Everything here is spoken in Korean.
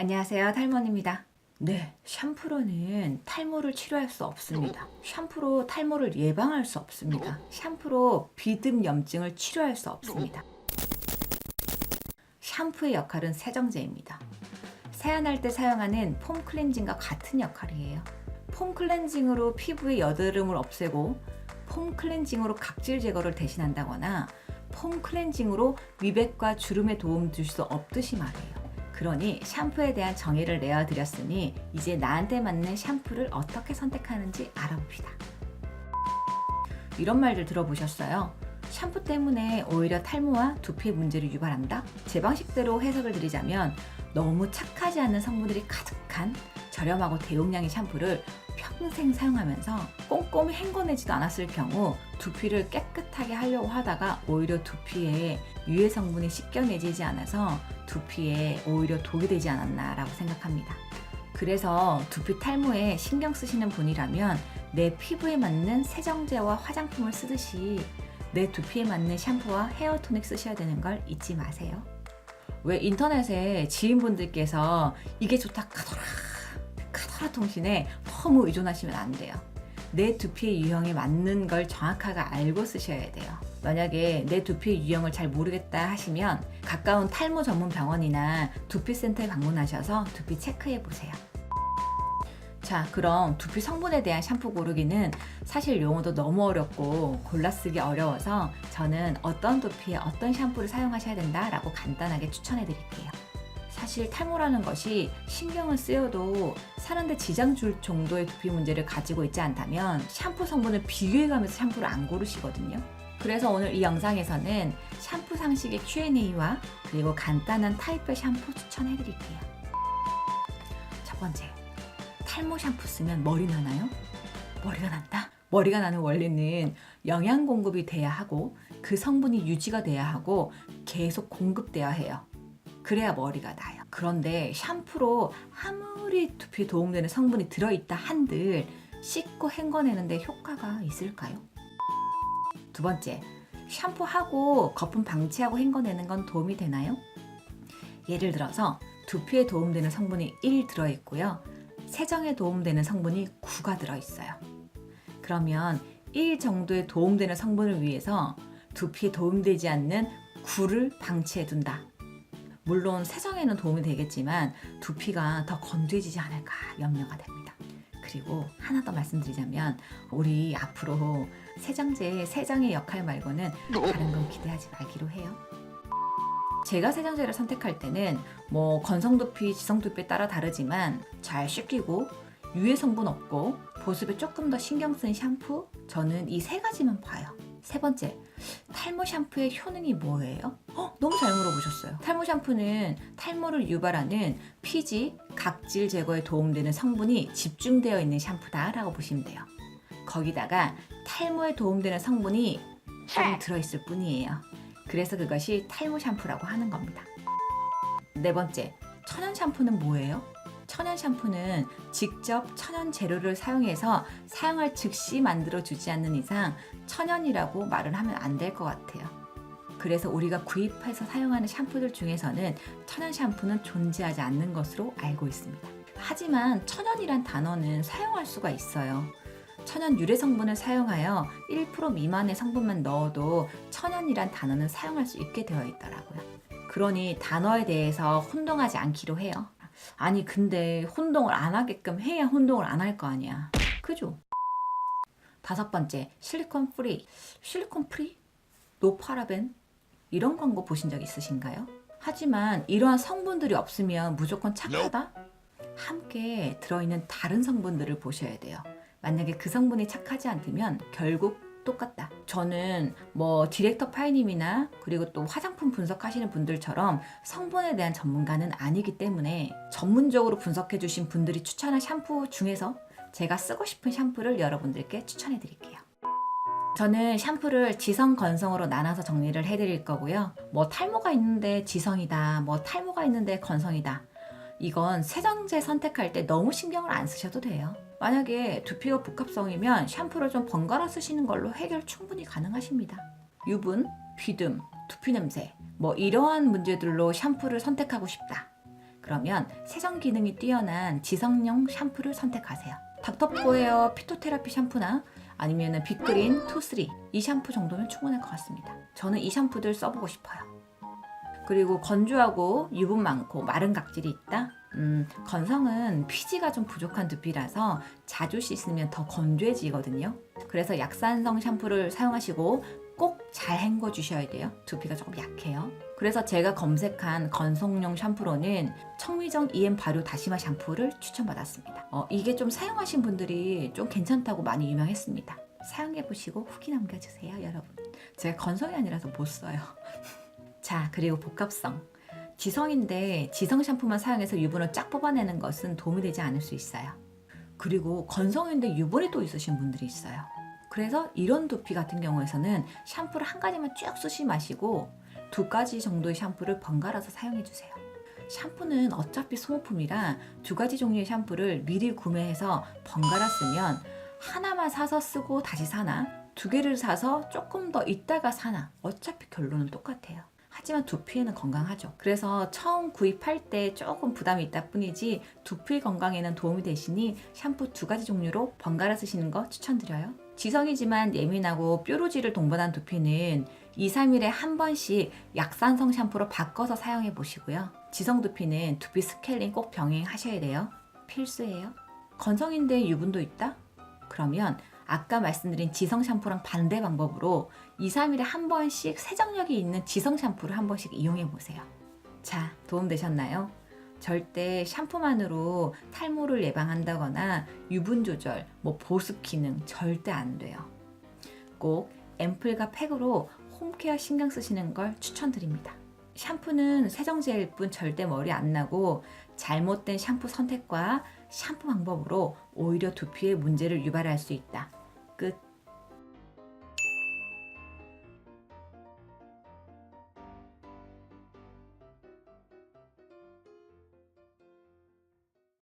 안녕하세요, 탈모입니다. 네, 샴푸로는 탈모를 치료할 수 없습니다. 샴푸로 탈모를 예방할 수 없습니다. 샴푸로 비듬염증을 치료할 수 없습니다. 샴푸의 역할은 세정제입니다. 세안할 때 사용하는 폼 클렌징과 같은 역할이에요. 폼 클렌징으로 피부의 여드름을 없애고 폼 클렌징으로 각질 제거를 대신한다거나 폼 클렌징으로 미백과 주름에 도움 줄 수 없듯이 말이에요. 그러니 샴푸에 대한 정의를 내어드렸으니 이제 나한테 맞는 샴푸를 어떻게 선택하는지 알아봅시다. 이런 말들 들어보셨어요? 샴푸 때문에 오히려 탈모와 두피 문제를 유발한다? 제 방식대로 해석을 드리자면 너무 착하지 않은 성분들이 가득한 저렴하고 대용량의 샴푸를 평생 사용하면서 꼼꼼히 헹궈내지도 않았을 경우 두피를 깨끗하게 하려고 하다가 오히려 두피에 유해 성분이 씻겨내지지 않아서 두피에 오히려 독이 되지 않았나 라고 생각합니다. 그래서 두피 탈모에 신경 쓰시는 분이라면 내 피부에 맞는 세정제와 화장품을 쓰듯이 내 두피에 맞는 샴푸와 헤어토닉 쓰셔야 되는 걸 잊지 마세요. 왜 인터넷에 지인분들께서 이게 좋다 카더라 통신에 너무 의존하시면 안 돼요. 내 두피의 유형에 맞는 걸 정확하게 알고 쓰셔야 돼요. 만약에 내 두피의 유형을 잘 모르겠다 하시면 가까운 탈모 전문 병원이나 두피센터에 방문하셔서 두피 체크해 보세요. 자, 그럼 두피 성분에 대한 샴푸 고르기는 사실 용어도 너무 어렵고 골라쓰기 어려워서 저는 어떤 두피에 어떤 샴푸를 사용하셔야 된다라고 간단하게 추천해 드릴게요. 사실 탈모라는 것이 신경을 쓰여도 사는데 지장 줄 정도의 두피 문제를 가지고 있지 않다면 샴푸 성분을 비교해가면서 샴푸를 안 고르시거든요. 그래서 오늘 이 영상에서는 샴푸 상식의 Q&A와 그리고 간단한 타입별 샴푸 추천해 드릴게요. 첫 번째, 탈모 샴푸 쓰면 머리 나나요? 머리가 난다? 머리가 나는 원리는 영양 공급이 돼야 하고 그 성분이 유지가 돼야 하고 계속 공급돼야 해요. 그래야 머리가 나요. 그런데 샴푸로 아무리 두피에 도움되는 성분이 들어있다 한들 씻고 헹궈내는데 효과가 있을까요? 두 번째, 샴푸하고 거품 방치하고 헹궈내는 건 도움이 되나요? 예를 들어서 두피에 도움되는 성분이 1 들어있고요. 세정에 도움되는 성분이 9가 들어있어요. 그러면 1 정도의 도움되는 성분을 위해서 두피에 도움되지 않는 9를 방치해둔다. 물론 세정에는 도움이 되겠지만 두피가 더 건조해지지 않을까 염려가 됩니다. 그리고 하나 더 말씀드리자면 우리 앞으로 세정제의 세정의 역할 말고는 다른 건 기대하지 말기로 해요. 제가 세정제를 선택할 때는 건성두피, 지성두피에 따라 다르지만 잘 씻기고 유해 성분 없고 보습에 조금 더 신경 쓴 샴푸, 저는 이 세 가지만 봐요. 세 번째, 탈모 샴푸의 효능이 뭐예요? 너무 잘 물어보셨어요. 탈모 샴푸는 탈모를 유발하는 피지, 각질 제거에 도움되는 성분이 집중되어 있는 샴푸다라고 보시면 돼요. 거기다가 탈모에 도움되는 성분이 좀 들어있을 뿐이에요. 그래서 그것이 탈모 샴푸라고 하는 겁니다. 네 번째, 천연 샴푸는 뭐예요? 천연 샴푸는 직접 천연 재료를 사용해서 사용할 즉시 만들어주지 않는 이상 천연이라고 말을 하면 안 될 것 같아요. 그래서 우리가 구입해서 사용하는 샴푸들 중에서는 천연 샴푸는 존재하지 않는 것으로 알고 있습니다. 하지만 천연이란 단어는 사용할 수가 있어요. 천연 유래 성분을 사용하여 1% 미만의 성분만 넣어도 천연이란 단어는 사용할 수 있게 되어 있더라고요. 그러니 단어에 대해서 혼동하지 않기로 해요. 아니 근데 혼동을 안 하게끔 해야 혼동을 안 할 거 아니야. 그죠? 다섯 번째, 실리콘 프리. 실리콘 프리? 노파라벤? 이런 광고 보신 적 있으신가요? 하지만 이러한 성분들이 없으면 무조건 착하다? 함께 들어있는 다른 성분들을 보셔야 돼요. 만약에 그 성분이 착하지 않으면 결국 똑같다. 저는 디렉터 파이님이나 그리고 또 화장품 분석하시는 분들처럼 성분에 대한 전문가는 아니기 때문에 전문적으로 분석해 주신 분들이 추천한 샴푸 중에서 제가 쓰고 싶은 샴푸를 여러분들께 추천해 드릴게요. 저는 샴푸를 지성, 건성으로 나눠서 정리를 해드릴 거고요. 탈모가 있는데 지성이다, 탈모가 있는데 건성이다. 이건 세정제 선택할 때 너무 신경을 안 쓰셔도 돼요. 만약에 두피가 복합성이면 샴푸를 좀 번갈아 쓰시는 걸로 해결 충분히 가능하십니다. 유분, 비듬, 두피 냄새 이러한 문제들로 샴푸를 선택하고 싶다. 그러면 세정 기능이 뛰어난 지성용 샴푸를 선택하세요. 닥터포에어 피토테라피 샴푸나 아니면 빅그린 투쓰리 이 샴푸 정도면 충분할 것 같습니다. 저는 이 샴푸들 써보고 싶어요. 그리고 건조하고 유분 많고 마른 각질이 있다? 건성은 피지가 좀 부족한 두피라서 자주 씻으면 더 건조해지거든요. 그래서 약산성 샴푸를 사용하시고 꼭 잘 헹궈 주셔야 돼요. 두피가 조금 약해요. 그래서 제가 검색한 건성용 샴푸로는 청미정 EM 발효 다시마 샴푸를 추천받았습니다. 이게 좀 사용하신 분들이 좀 괜찮다고 많이 유명했습니다. 사용해보시고 후기 남겨주세요, 여러분. 제가 건성이 아니라서 못 써요. 자, 그리고 복합성. 지성인데 지성 샴푸만 사용해서 유분을 쫙 뽑아내는 것은 도움이 되지 않을 수 있어요. 그리고 건성인데 유분이 또 있으신 분들이 있어요. 그래서 이런 두피 같은 경우에서는 샴푸를 한 가지만 쭉 쓰지 마시고 2가지 정도의 샴푸를 번갈아서 사용해 주세요. 샴푸는 어차피 소모품이라 2가지 종류의 샴푸를 미리 구매해서 번갈아 쓰면 하나만 사서 쓰고 다시 사나 2개를 사서 조금 더 있다가 사나 어차피 결론은 똑같아요. 하지만 두피에는 건강하죠. 그래서 처음 구입할 때 조금 부담이 있다 뿐이지 두피 건강에는 도움이 되시니 샴푸 2가지 종류로 번갈아 쓰시는 거 추천드려요. 지성이지만 예민하고 뾰루지를 동반한 두피는 2, 3일에 한 번씩 약산성 샴푸로 바꿔서 사용해 보시고요. 지성 두피는 두피 스케일링 꼭 병행하셔야 돼요. 필수예요. 건성인데 유분도 있다? 그러면 아까 말씀드린 지성 샴푸랑 반대 방법으로 2, 3일에 한 번씩 세정력이 있는 지성 샴푸를 한 번씩 이용해 보세요. 자, 도움되셨나요? 절대 샴푸만으로 탈모를 예방한다거나 유분 조절, 보습 기능 절대 안 돼요. 꼭 앰플과 팩으로 홈케어 신경 쓰시는 걸 추천드립니다. 샴푸는 세정제일 뿐 절대 머리 안 나고 잘못된 샴푸 선택과 샴푸 방법으로 오히려 두피에 문제를 유발할 수 있다. 끝.